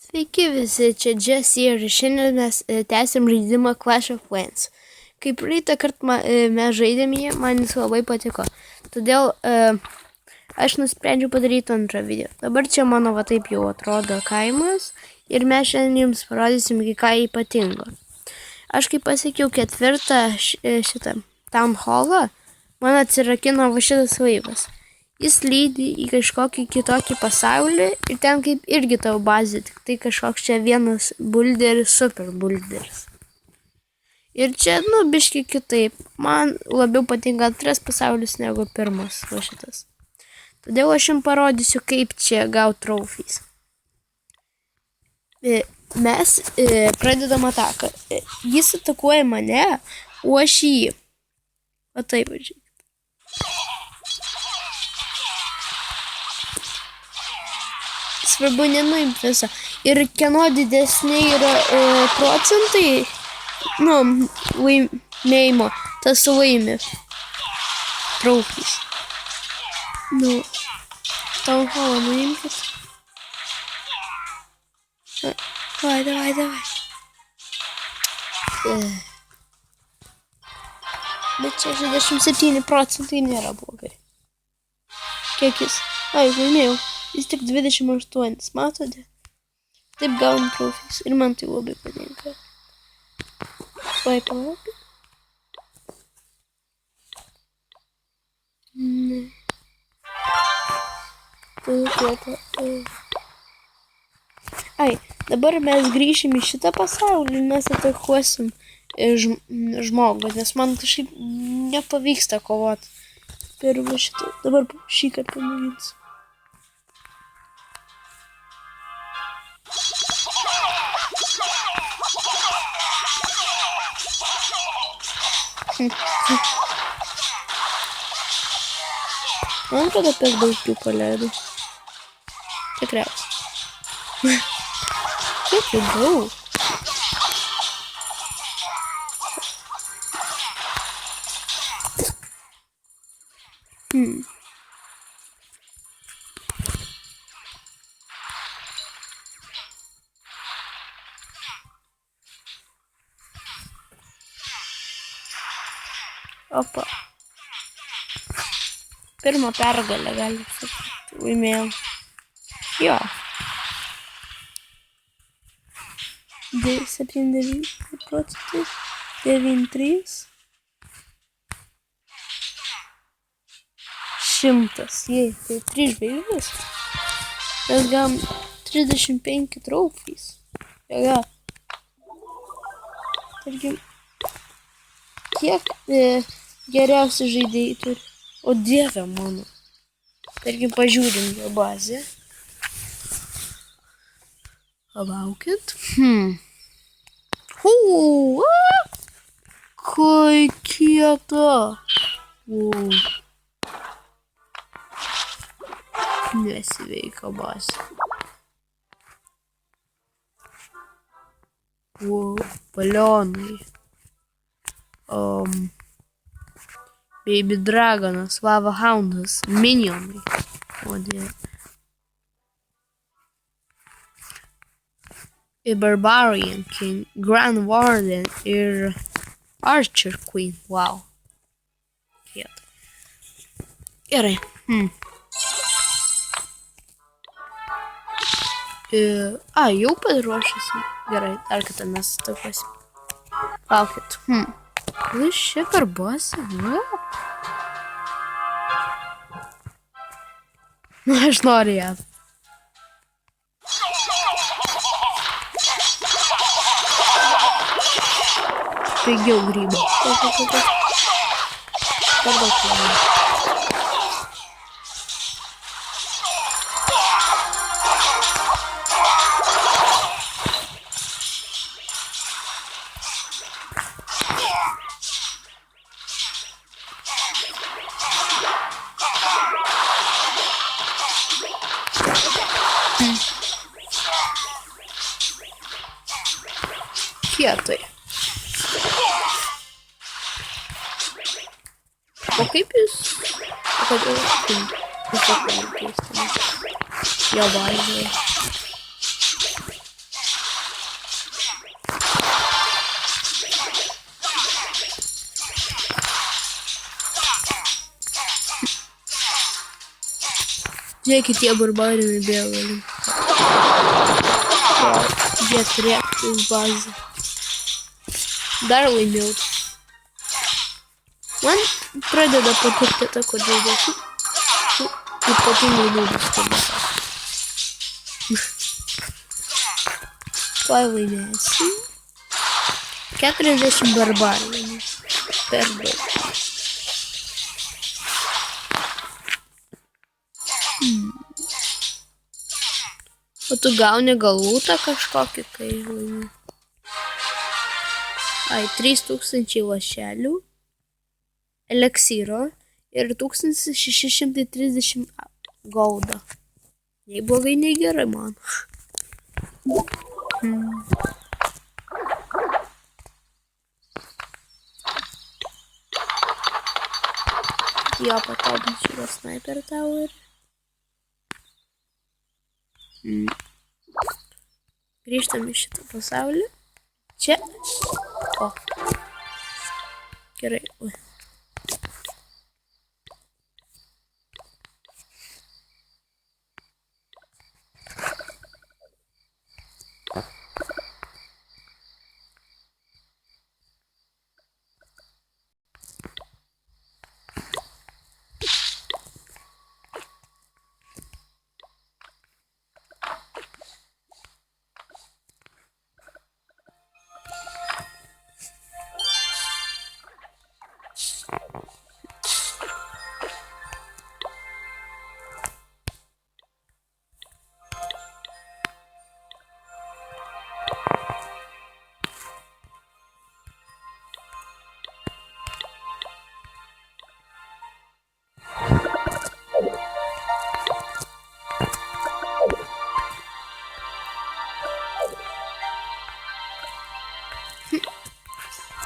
Sveiki visi, čia Jesse ir šiandien mes tęsim žaidimą Clash of Clans. Kai praeitą kartą mes žaidėm jį, man jis labai patiko. Todėl aš nusprendžiau padaryti antrą video. Dabar čia mano va taip jau atrodo kaimas ir mes šiandien jums parodysim ką ypatingo. Aš kai pasiekiau ketvirtą šitą town hallą, man atsirakino va šitas laivas. Jis lydi į kažkokį kitokį pasaulį ir ten kaip irgi tavo bazė, tik tai kažkoks čia vienas bulderis, super bulderis. Ir čia, biški kitaip. Man labiau patinka antras pasaulis negu pirmas va šitas. Todėl aš jums parodysiu, kaip čia gauti trophies. Mes pradedam ataką. Jis atakuoja mane, o aš jį. O taip, važiuoju. Svarbu nenuimti visą. Ir kieno didesni yra procentai, laimėjimo, tas laimi trophies. Town hall nuimkit. Davai. Bet čia 67 procentai nėra blogai. Kiek jis? Laimėjau. Jis tik 28, matote? Taip gauni trophies ir man tai labai patinka. Palaukit. Ne. Dabar mes grįšim į šitą pasaulį ir mes atakuosim žmogų, nes man kažkaip nepavyksta kovoti per šitą. Dabar šį kartą pamėginsiu. Man atrodo per daug jų paleidau. Tikriausiai. Kiek jų daug? Opa. Pirmą pergalę galim sakyti. Laimėjom. Jo. 79 procentai. 93. 100. Jei, tai 3 žvaigždės. Mes gavom 35 trophies. Jėga. Tarkim, kiek geriausi žaidėjai turi. O dieve mano. Tarkim, pažiūrim jo bazę. Palaukit. Kai kieta. Nesveika bazė. Balionai. Baby Dragonas, Lava Houndas, Minionai. O dieve. Barbarian King, Grand Warden ir Archer Queen. Wow. Kieta. Gerai. Jau pasiruošęs. Gerai, dar kartą mes atakuosim. Laukit. Kas čia per bazę? Aš noriu ją. Pigiau grybą. Per daug planą. Kietai. O kaip jis? Kodėl tiesiog keistina. Jo bazė. Žiūrėkit, tie barbarinai bėga. Jie treptis bazę. Dar laimėjau. Man pradeda patirti tą kodėl. Ypatingai liūdus komentarą. Tuoj laimėsim. 40 barbarų. Per daug. O tu gauni galūtą kažkokį, kai laimi. Ai, 3000 lašelių, eleksyro ir 1630 goldo. Nei blogai, nei gerai, man. Jo, patobinsiu jo sniper tower. Grįžtam į šitą pasaulį. Čia. O. Gerai. Ui.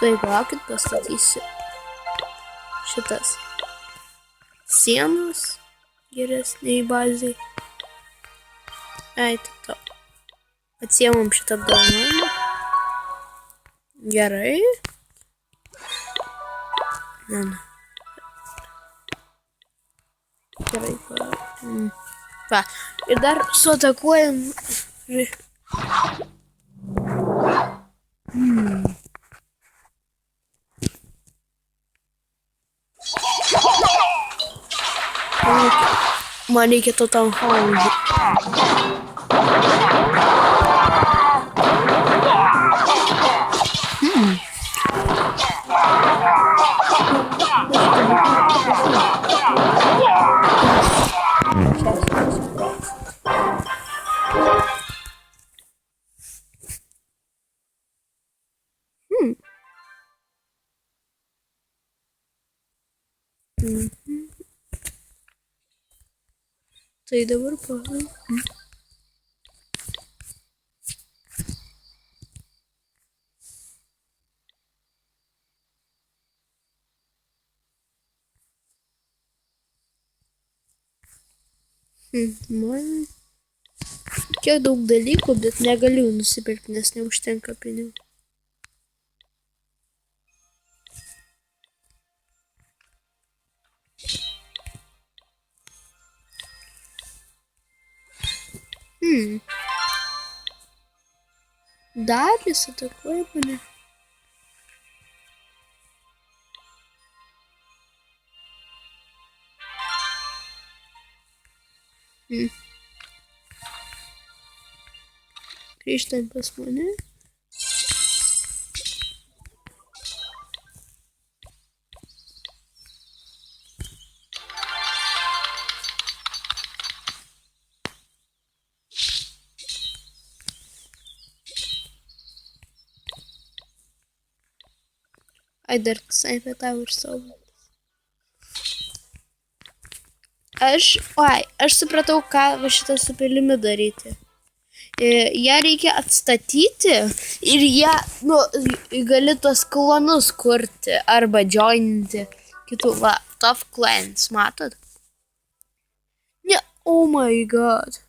Tai laukit, pastatysiu šitas sienas geresniai bazai. Ai, to. Atsiemam šitą apdovanojimą. Gerai. Ne. Gerai. Va. Ir dar suatakuojam. Man reikia to tam haudžiu. Tai dabar pagal. Man kiek daug dalykų, bet negaliu nusipirkti, nes neužtenka pinigų. Dar jis atakuoja mane. Grįžtam pas mane. Ai, dar sniper tower savo. Aš supratau, ką va šitą su pilimi daryti. Ją reikia atstatyti ir ją, gali tuos klonus kurti arba joininti kitų, va, top clans, matot? Ne, oh my god.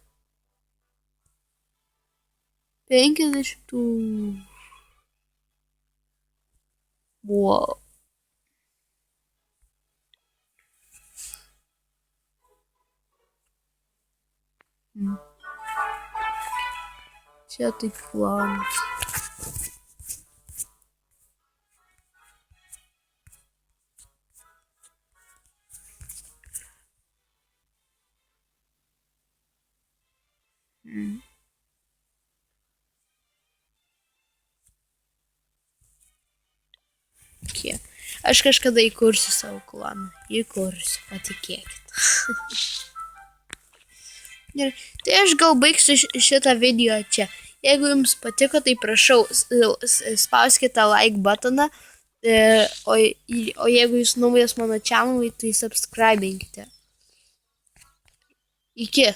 50. Wow. Čia tai planas. Kiek? Aš kažkada įkursiu savo klaną. Įkursiu, patikėkit. Ir tai aš gal baigsiu šitą video čia. Jeigu jums patiko, tai prašau spauskite like buttoną. O jeigu jūs naujas mano channelui, tai subscribinkite. Iki.